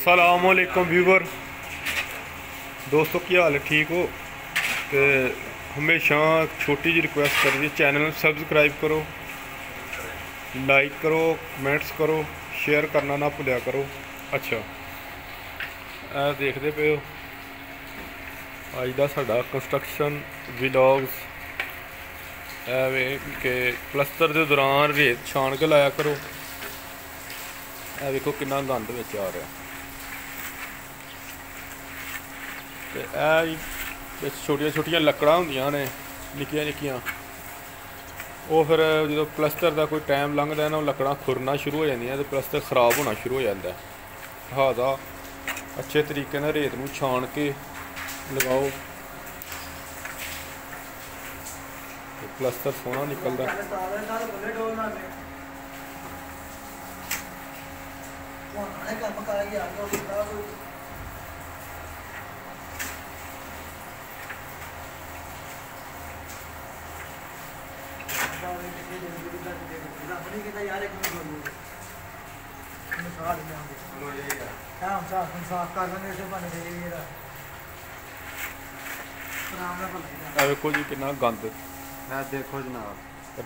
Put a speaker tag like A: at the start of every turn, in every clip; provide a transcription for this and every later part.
A: अस्सलामुअलैकुम व्यूवर दोस्तों, की हाल है? ठीक हो? तो हमेशा छोटी जी रिक्वेस्ट कर दी, चैनल सबसक्राइब करो, लाइक करो, कमेंट्स करो, शेयर करना ना भुलिया करो। अच्छा, देखते पे हो अज का साडा कंस्ट्रक्शन विलॉग्स के प्लस्तर के दौरान रेत छान के लाया करो। देखो कितना गंद विच आ रहा। तो छोटिया छोटिया लकड़ा होंदियां ने निक्कियां निक्कियां, वो फिर जो प्लस्तर का कोई टाइम लंघदा है ना, लकड़ा खुरना शुरू हो जांदियां ते प्लस्तर खराब होना शुरू हो जाता है। लिहाजा अच्छे तरीके नाल रेत नूं छान के लगाओ, प्लस्तर सोहना निकलदा। देखो जी कितना गंद
B: देखो जनाब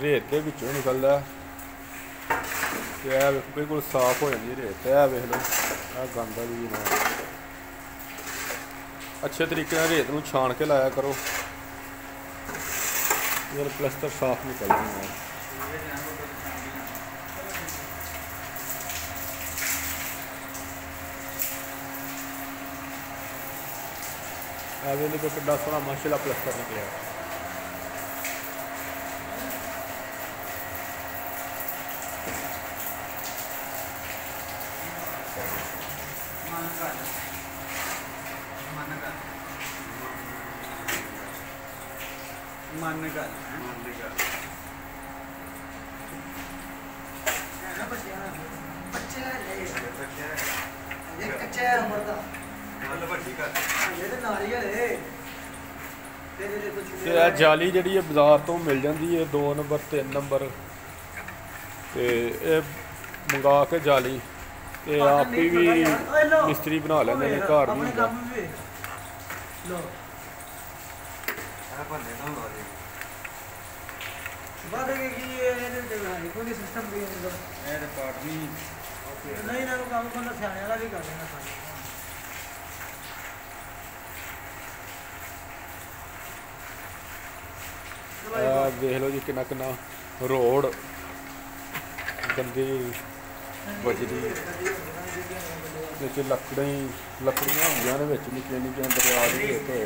A: रेत के विचों निकलदा। बिल्कुल साफ हो जाती रेत। वेख लो गंद भी जनाब। अच्छे तरीके नाल रेत नूं छान के लाया करो, फिर प्लस्तर साफ निकल जाए। देखो कितना सोहना माशाअल्लाह प्लस्तर निकलिया। जाली जी बाजार तो मिल जाती है 2 नंबर 3 नंबर, तो मंगा के जाली ते आप ही भी मिस्त्री बना लेंगे घर भी होंदा। देख लो जी कितना कितना रोड गंदी बजरी लकड़ियां होंदियां ने विच निक्कियां निक्कियां दरिया दे रेत होए।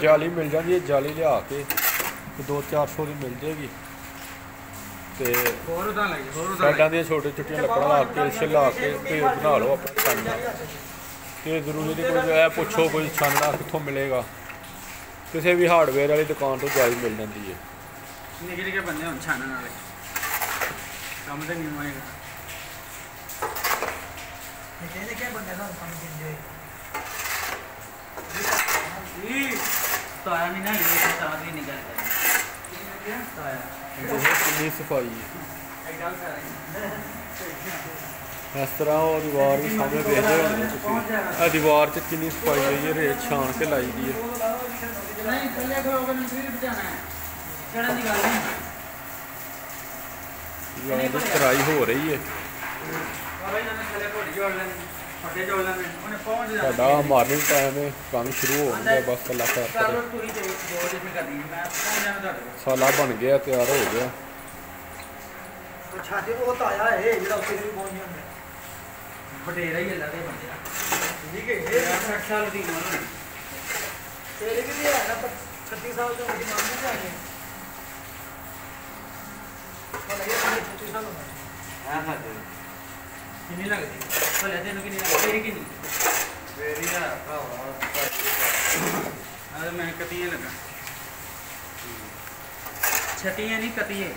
A: जाली मिल जाती है, जाली लिया के 200-400 की मिल जाएगी। तो साइडा दी छोटे छोटिया लकड़ा ला के इलश ला के बना लो अपना छानना। तो जरूरी नहीं कोई पुछो कोई छानना कितों मिलेगा, किसी भी हार्डवेयर वाली दुकान तो जाली मिल जाती है।
B: निक्के निक्के बंदे हुण छानण वाले काम ते नहीं होएगा। निक्के निक्के बंदे दा काम दिंदे जी ताया नहीं ना ये ताया भी निकल गया ताया।
A: कितनी सफाई इस तरह वो दीवार भी सामने देखते होंगे, दीवार च कितनी सफाई है, ये रेत छान के लाई दी है। तराई हो रही है। साडा मॉर्निंग टाइम है, काम शुरू हो गया, बस कला साला बन गया, तैयार हो गया।
B: कितनी लगती भले तेन कि तेरी कि मैं कतिए लगा छतिए नहीं कतिए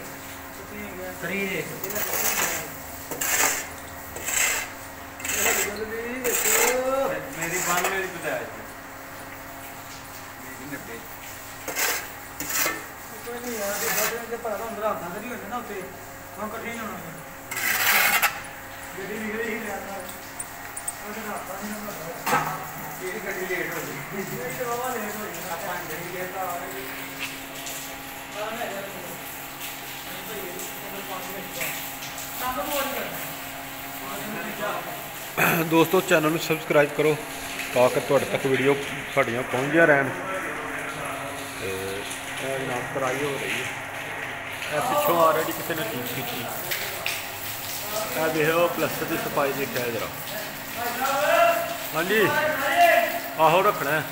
B: मेरी 92 रुपये ਕੋਈ ਨਹੀਂ ਯਾਰ ਜੇ ਪਤਾ ਤਾਂ ਅੰਦਰ ਆਉਂਦਾ ਤਾਂ ਨਹੀਂ ਹੋਣਾ ਨਾ ਉੱਤੇ ਹੁਣ ਇਕੱਠੇ ਹੀ ਹੋਣਾ ਗੱਡੀ ਨਿਕਲੀ ਹੀ ਲਿਆ ਤਾਂ ਉਹਦਾ ਆਪਾਂ ਨਹੀਂ ਹੁੰਦਾ ਇਹ ਗੱਡੀ ਲੇਟ ਹੋ ਗਈ ਇਹ ਵਾਵਾ ਲੇਟ ਹੋ ਗਈ ਆਪਾਂ ਗੱਡੀ ਲੇਟ ਆ ਰਹੀ ਆ ਨਾ ਯਾਰ
A: ਦੋਸਤੋ ਚੈਨਲ ਨੂੰ ਸਬਸਕ੍ਰਾइब करो ताकि ਤੁਹਾਡੇ तक वीडियो ਸਾਡੀਆਂ ਪਹੁੰਚਦੀਆਂ ਰਹਿਣ ਤੇ ਇਹ ਨਾਲ ਕਰਾਈ ਹੋ ਰਹੀ ਹੈ ਇਹ ਪਿੱਛੋਂ ਆਲਰੇਡੀ ਕਿਸੇ ਨੇ ਠੀਕ ਕੀਤੀ ਇਹ ਦੇਖੋ ਪਲਸਟਰ ਦੀ ਸਫਾਈ ਦੇਖਿਆ ਜਰਾ ਹਾਂਜੀ ਆਹੋ ਰੱਖਣਾ